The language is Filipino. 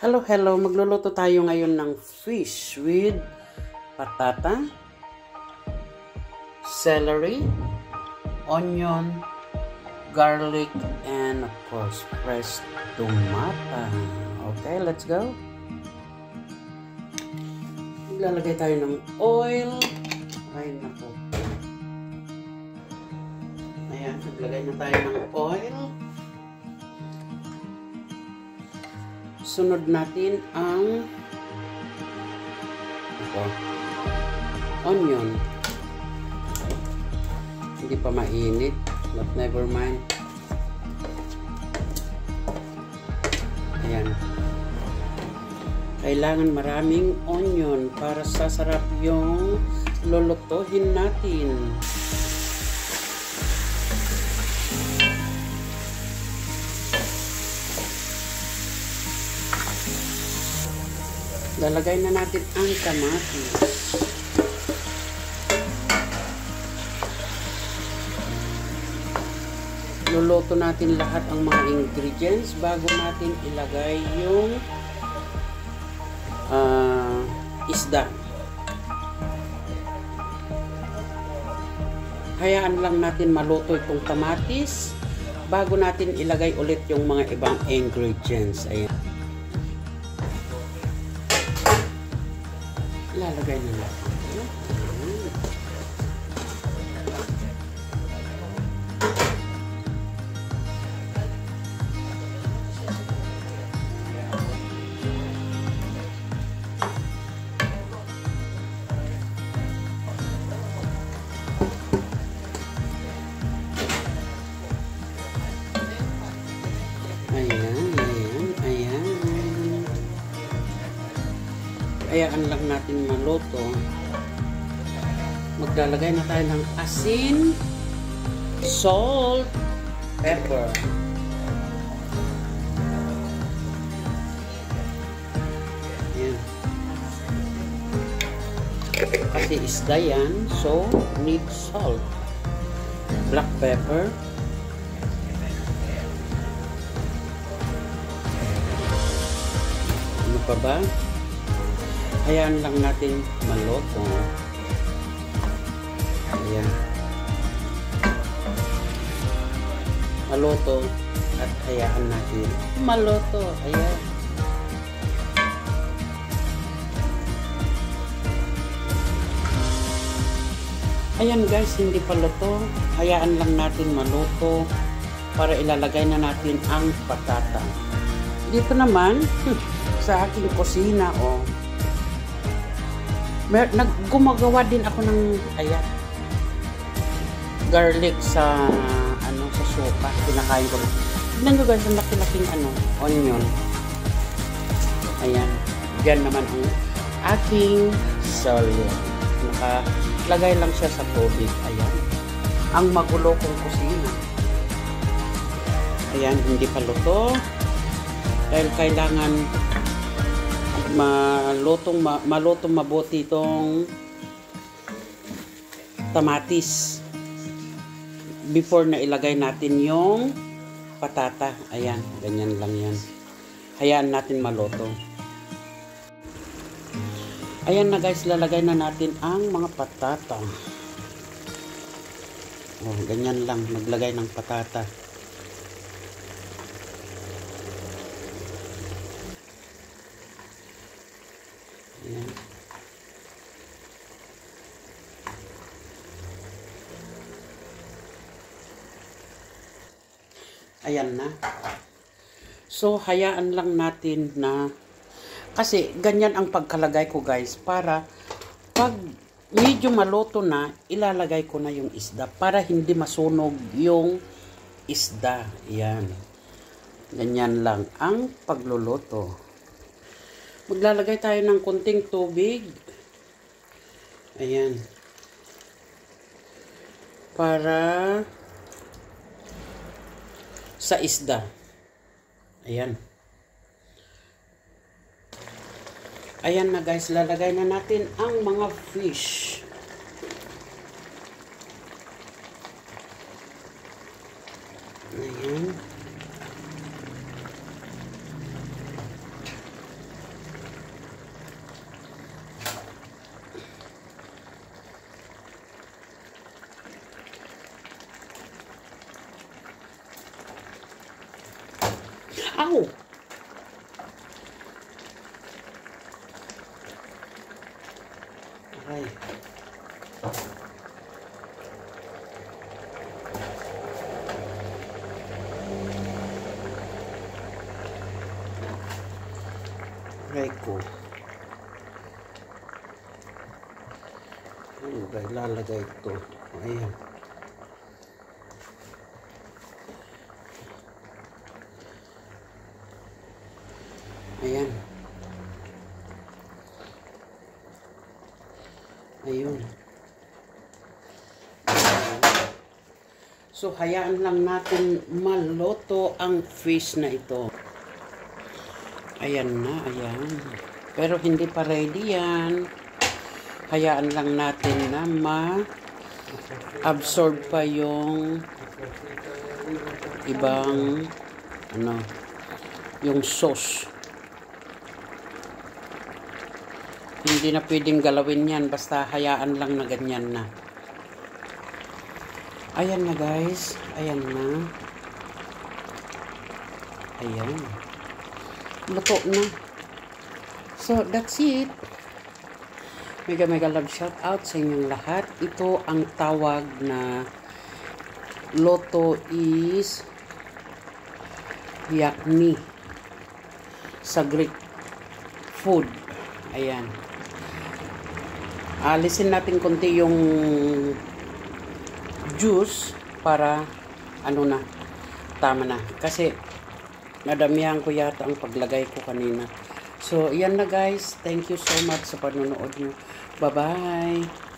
Hello, hello. Magluluto tayo ngayon ng fish with patata, celery, onion, garlic, and of course, fresh tomato. Okay, let's go. Maglalagay tayo ng oil. Ay, naku. Ayan, naglagay na tayo ng oil. Sunod natin ang onion. Hindi pa mainit, but never mind. Ayan. Kailangan maraming onion para sasarap yung lulutuhin natin. Lalagay na natin ang kamatis. Luluto natin lahat ang mga ingredients bago natin ilagay yung isda. Hayaan lang natin maluto itong kamatis bago natin ilagay ulit yung mga ibang ingredients. Ayan. Lalagay na natin. Hayaan lang natin maluto. Maglalagay na tayo ng asin, salt, pepper. Ayan. Kasi isda yan, so need salt. Black pepper. Ano pa ba? Hayaan lang natin maluto. Ayan. Maluto at hayaan natin maluto. Ayan. Ayan guys, hindi pa luto. Hayaan lang natin maluto para ilalagay na natin ang patata. Dito naman sa aking kusina, gumagawa din ako ng garlic sa sa sopa. Pinakain ko. Tignan nyo guys, ang laki-laking onion. Ayan. Diyan naman ang aking celery. Nakalagay lang siya sa tubig. Ayan. Ang magulo kong kusina. Ayan, hindi pa luto. Dahil kailangan malutong mabuti itong tamatis before na ilagay natin yung patata. Ayan, ganyan lang yan. Hayaan natin maluto. Ayan na guys, lalagay na natin ang mga patata. Ganyan lang, maglagay ng patata. Ayan. Ayan na. So, hayaan lang natin na kasi ganyan ang pagkalagay ko guys para pag medyo maluto na, ilalagay ko na yung isda para hindi masunog yung isda. Ayan. Ganyan lang ang pagluluto. Maglalagay tayo ng konting tubig. Ayan. Para sa isda. Ayan. Ayan na guys, lalagay na natin ang mga fish. Ayan. Ow! Ay. Aray ko. Ano ba ilalagay ito? Ayan. Ayan. Ayun. So, hayaan lang natin maluto ang fish na ito. Ayan na, ayan. Pero hindi pa ready yan. Hayaan lang natin na ma-absorb pa yung ibang, yung sauce. Hindi na pwedeng galawin yan, basta hayaan lang na ganyan na. Ayan na guys, ayan na. Ayan. Luto na. So, that's it. Mega love shout out sa inyong lahat. Ito ang tawag na loto is yakni sa Greek food. Ayan. Alisin natin konti yung juice para tama na. Kasi nadamihan ko yata ang paglagay ko kanina. So, yan na guys. Thank you so much sa panonood nyo. Bye-bye.